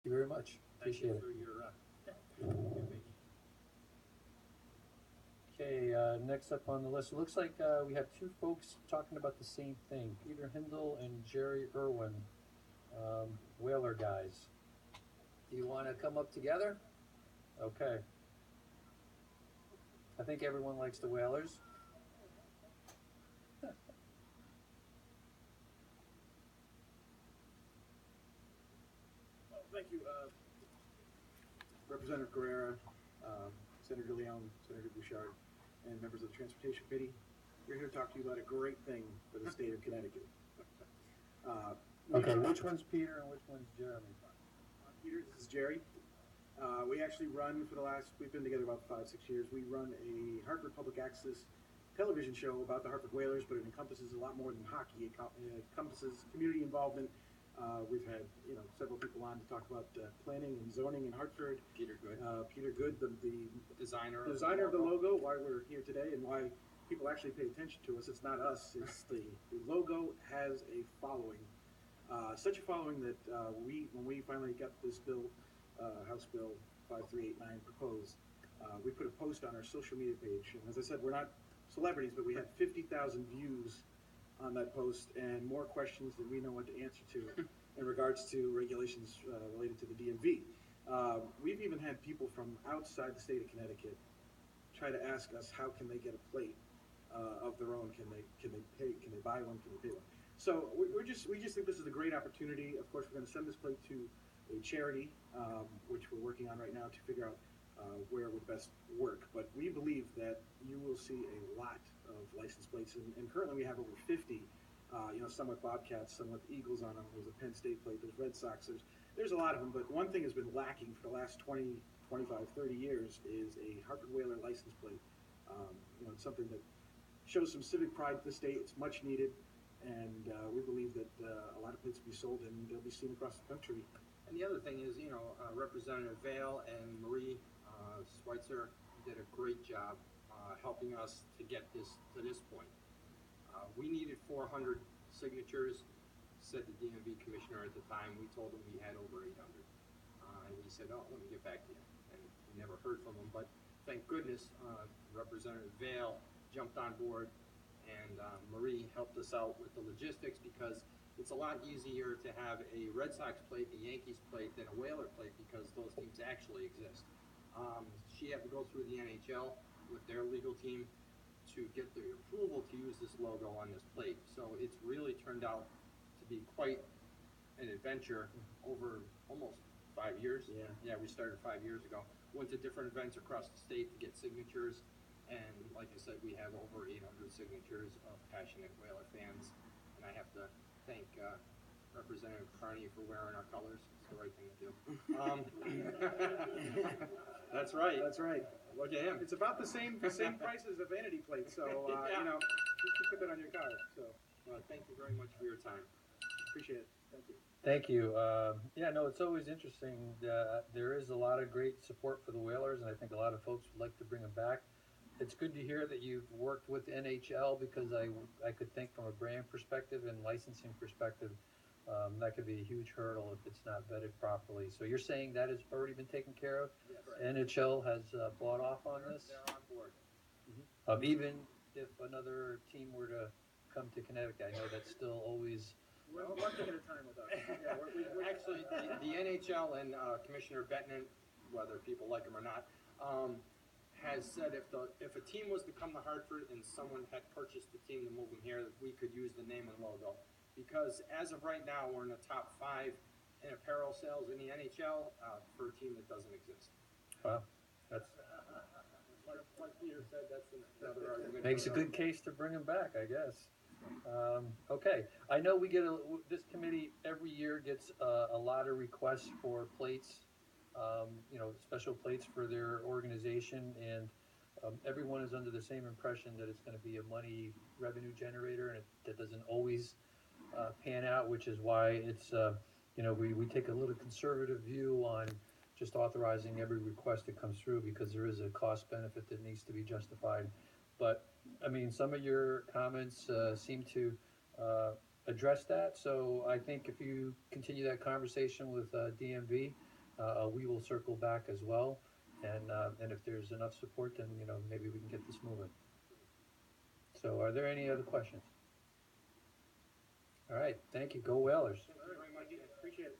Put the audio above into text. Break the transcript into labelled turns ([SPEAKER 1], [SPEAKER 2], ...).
[SPEAKER 1] you very much. Appreciate it.
[SPEAKER 2] for your
[SPEAKER 1] Okay, next up on the list, it looks like we have two folks talking about the same thing, Peter Hindle and Jerry Irwin, Whaler guys. Do you want to come up together? Okay. I think everyone likes the Whalers.
[SPEAKER 3] Well, thank you, Representative Guerrera, Senator Leon, Senator Bouchard, and members of the Transportation Committee. We're here to talk to you about a great thing for the state of Connecticut.
[SPEAKER 1] Okay, which one's Peter and which one's Jeremy?
[SPEAKER 3] Peter, this is Jerry. We actually run we've been together about 5-6 years. We run a Hartford Public Access television show about the Hartford Whalers, but it encompasses a lot more than hockey. It encompasses community involvement. We've had several people on to talk about planning and zoning in Hartford.
[SPEAKER 2] Peter Good.
[SPEAKER 3] Peter Good, the
[SPEAKER 2] designer
[SPEAKER 3] of the logo, why we're here today and why people actually pay attention to us. It's not us, it's the logo has a following. Such a following that when we finally got this bill, House Bill 5389 proposed, we put a post on our social media page. And as I said, we're not celebrities, but we had 50,000 views on that post and more questions than we know what to answer to in regards to regulations related to the DMV. We've even had people from outside the state of Connecticut try to ask us how can they get a plate of their own? Can they buy one? Can they pay one? So we just think this is a great opportunity. Of course, we're going to send this plate to a charity, which we're working on right now to figure out where it would best work. But we believe that you will see a lot of license plates, and currently we have over 50. Some with Bobcats, some with Eagles on them. There's a Penn State plate. There's Red Sox. There's a lot of them. But one thing has been lacking for the last 20, 25, 30 years is a Hartford Whaler license plate. It's something that shows some civic pride to the state. It's much needed, and we believe that a lot of plates will be sold and they'll be seen across the country.
[SPEAKER 2] And the other thing is, Representative Vale and Marie Schweitzer did a great job helping us to get this to this point. We needed 400 signatures, said the DMV commissioner at the time. We told him we had over 800. And he said, oh, let me get back to you. And we never heard from him, but thank goodness Representative Vale jumped on board, and Marie helped us out with the logistics, because it's a lot easier to have a Red Sox plate, a Yankees plate, than a Whaler plate, because those teams actually exist. She had to go through the NHL with their legal team to get the approval to use this logo on this plate. So it's really turned out to be quite an adventure over almost 5 years. Yeah, we started 5 years ago. Went to different events across the state to get signatures, and like I said, we have over 800 signatures of passionate Whaler fans, and I have to thank Representative Carney for wearing our colors. It's the right thing to do. That's right.
[SPEAKER 3] That's right.
[SPEAKER 2] Look at him.
[SPEAKER 3] It's about the same price as a vanity plate, so
[SPEAKER 2] Yeah.
[SPEAKER 3] you can put that on your car. So
[SPEAKER 2] Thank you very much for your time.
[SPEAKER 3] appreciate it. Thank you.
[SPEAKER 1] Thank you. It's always interesting. There is a lot of great support for the Whalers, and I think a lot of folks would like to bring them back. It's good to hear that you've worked with NHL, because I could think from a brand perspective and licensing perspective, that could be a huge hurdle if it's not vetted properly. So you're saying that has already been taken care of?
[SPEAKER 2] Yes.
[SPEAKER 1] NHL has bought off on this?
[SPEAKER 2] They're on board.
[SPEAKER 1] Even if another team were to come to Connecticut, I know that's still always...
[SPEAKER 3] One thing at a time with us. Yeah,
[SPEAKER 2] Actually, the NHL and Commissioner Bettman, whether people like him or not, has said if a team was to come to Hartford and someone had purchased the team to move them here, we could use the name and logo. Because as of right now, we're in the top 5 in apparel sales in the NHL for a team that doesn't exist.
[SPEAKER 1] Wow, that's...
[SPEAKER 2] Like Peter said, that's another argument.
[SPEAKER 1] Makes a good case to bring them back, I guess. Okay, I know we get this committee every year gets a lot of requests for plates, special plates for their organization, and everyone is under the same impression that it's going to be a money revenue generator, and that doesn't always pan out, which is why it's we take a little conservative view on just authorizing every request that comes through, because there is a cost benefit that needs to be justified. But I mean, some of your comments seem to address that. So I think if you continue that conversation with DMV, we will circle back as well. And if there's enough support, then, you know, maybe we can get this moving. So are there any other questions? All right, thank you. Go Whalers.
[SPEAKER 3] Thank you very much, appreciate it.